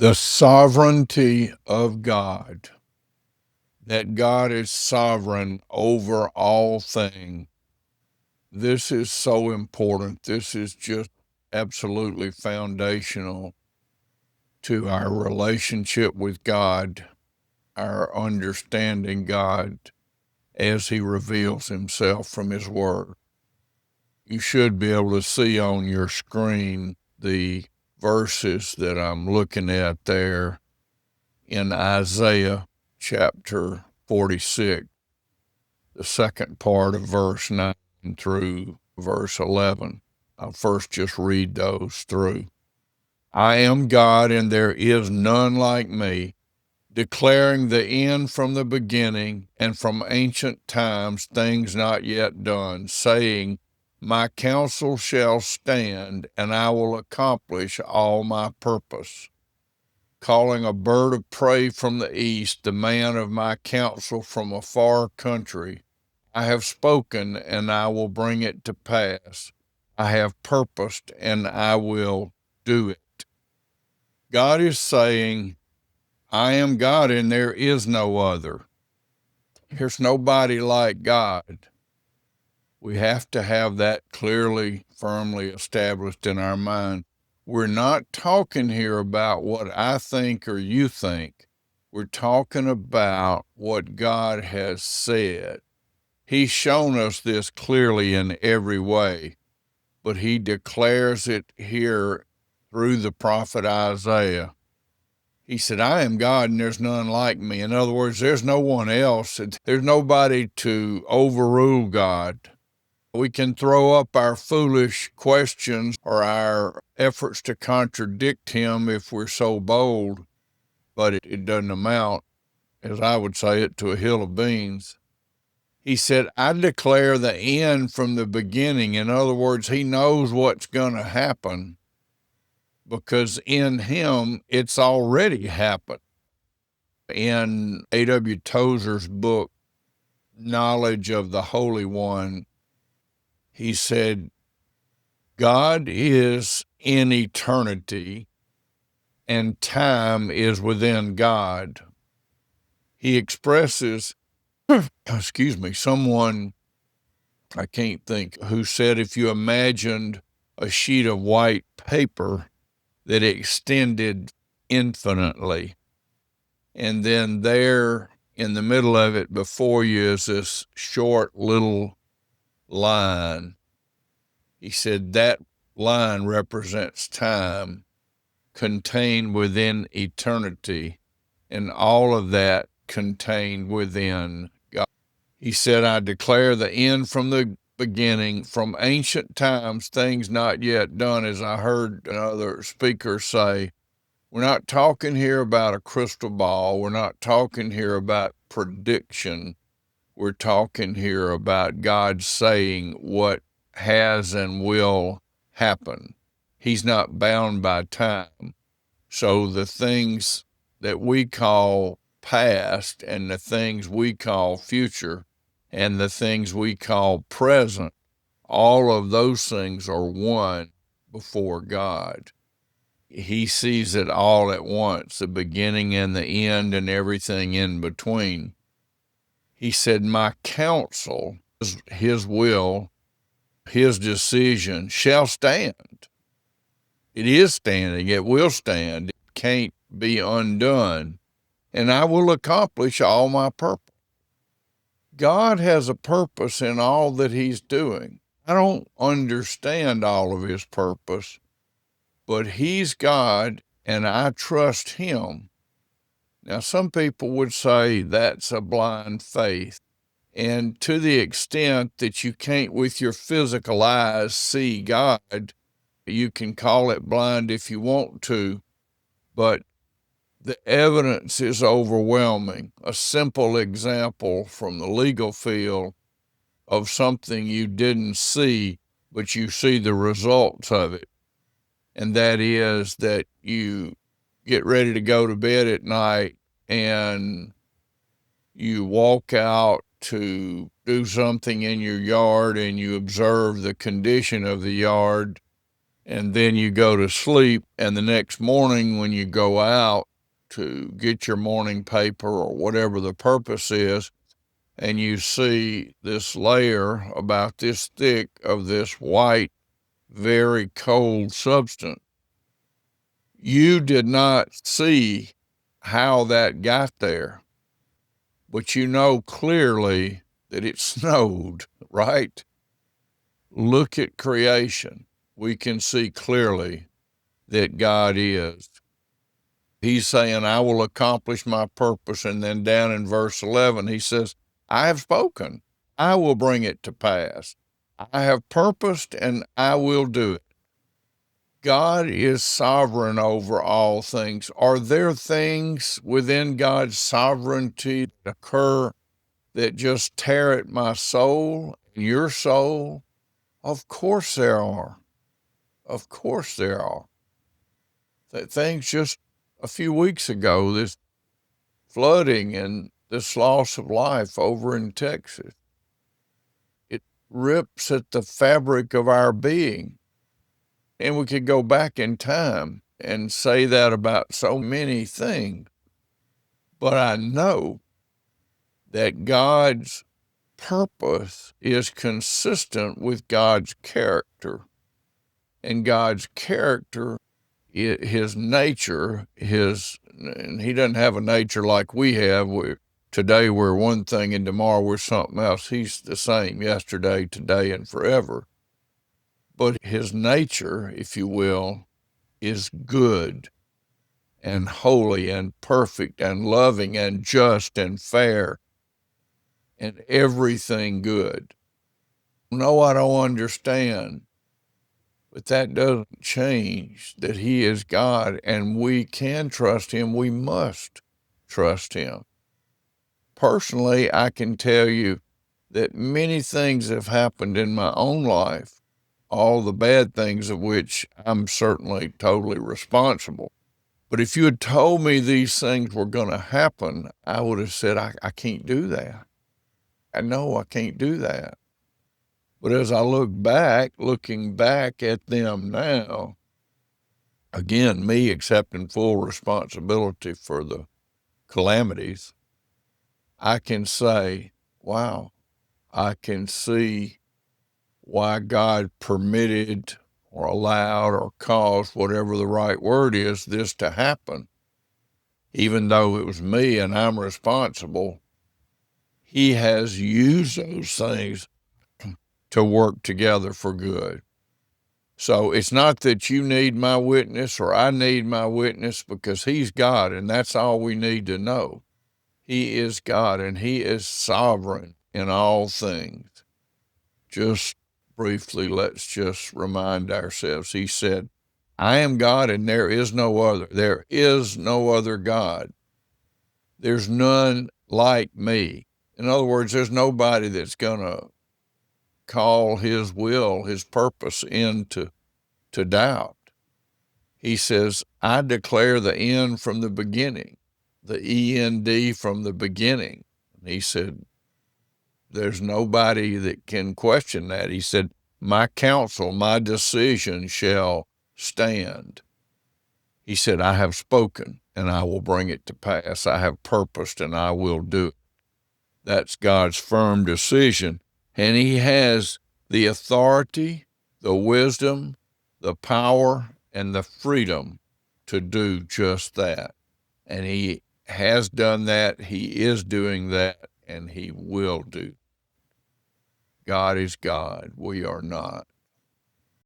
The sovereignty of God, that God is sovereign over all things. This is so important. This is just absolutely foundational to our relationship with God, our understanding God as He reveals Himself from His Word. You should be able to see on your screen the verses that I'm looking at there in Isaiah chapter 46, the second part of verse 9 through verse 11. I'll first just read those through. I am God, and there is none like me, declaring the end from the beginning, and from ancient times things not yet done, saying, my counsel shall stand, and I will accomplish all my purpose. Calling a bird of prey from the east, the man of my counsel from a far country. I have spoken, and I will bring it to pass. I have purposed, and I will do it. God is saying, I am God, and there is no other. There's nobody like God. We have to have that clearly, firmly established in our mind. We're not talking here about what I think or you think. We're talking about what God has said. He's shown us this clearly in every way, but He declares it here through the prophet Isaiah. He said, I am God and there's none like me. In other words, there's no one else. There's nobody to overrule God. We can throw up our foolish questions or our efforts to contradict Him if we're so bold, but it doesn't amount, as I would say it, to a hill of beans. He said, I declare the end from the beginning. In other words, He knows what's going to happen because in Him it's already happened. In A.W. Tozer's book, Knowledge of the Holy One, he said, God is in eternity and time is within God. He expresses, someone, I can't think who said, if you imagined a sheet of white paper that extended infinitely, and then there in the middle of it before you is this short little line. He said that line represents time contained within eternity, and all of that contained within God. He said, I declare the end from the beginning, from ancient times, things not yet done, as I heard another speaker say. We're not talking here about a crystal ball. We're not talking here about prediction. We're talking here about God saying what has and will happen. He's not bound by time. So the things that we call past and the things we call future and the things we call present, all of those things are one before God. He sees it all at once, the beginning and the end and everything in between. He said, my counsel, His will, His decision shall stand. It is standing. It will stand. It can't be undone. And I will accomplish all my purpose. God has a purpose in all that He's doing. I don't understand all of His purpose, but He's God and I trust Him. Now, some people would say that's a blind faith. And to the extent that you can't with your physical eyes see God, you can call it blind if you want to, but the evidence is overwhelming. A simple example from the legal field of something you didn't see, but you see the results of it. And that is that you get ready to go to bed at night and you walk out to do something in your yard and you observe the condition of the yard and then you go to sleep, and the next morning when you go out to get your morning paper or whatever the purpose is, and you see this layer about this thick of this white, very cold substance, you did not see how that got there, but you know clearly that it snowed, right? Look at creation. We can see clearly that God is. He's saying, I will accomplish my purpose. And then down in verse 11, he says, I have spoken. I will bring it to pass. I have purposed and I will do it. God is sovereign over all things. Are there things within God's sovereignty that occur that just tear at my soul and your soul? Of course there are. Of course there are. Things just a few weeks ago, this flooding and this loss of life over in Texas, it rips at the fabric of our being. And we could go back in time and say that about so many things. But I know that God's purpose is consistent with God's character. And God's character, his nature, and he doesn't have a nature like we have. Today we're one thing and tomorrow we're something else. He's the same yesterday, today, and forever. But his nature, if you will, is good and holy and perfect and loving and just and fair and everything good. No, I don't understand, but that doesn't change that he is God and we can trust him. We must trust him. Personally, I can tell you that many things have happened in my own life, all the bad things of which I'm certainly totally responsible. But if you had told me these things were going to happen, I would have said, I can't do that. I know I can't do that. But as I looking back at them now, again, me accepting full responsibility for the calamities, I can say, wow, I can see why God permitted or allowed or caused, whatever the right word is, this to happen. Even though it was me and I'm responsible, he has used those things to work together for good. So it's not that you need my witness or I need my witness, because he's God and that's all we need to know. He is God and he is sovereign in all things. Just briefly, let's just remind ourselves. He said, I am God and there is no other. There is no other God. There's none like me. In other words, there's nobody that's going to call his will, his purpose into doubt. He says, I declare the end from the beginning, the END from the beginning. And he said, there's nobody that can question that. He said, my counsel, my decision shall stand. He said, I have spoken and I will bring it to pass. I have purposed and I will do it. That's God's firm decision. And he has the authority, the wisdom, the power, and the freedom to do just that. And he has done that. He is doing that, and he will do. God is God. We are not.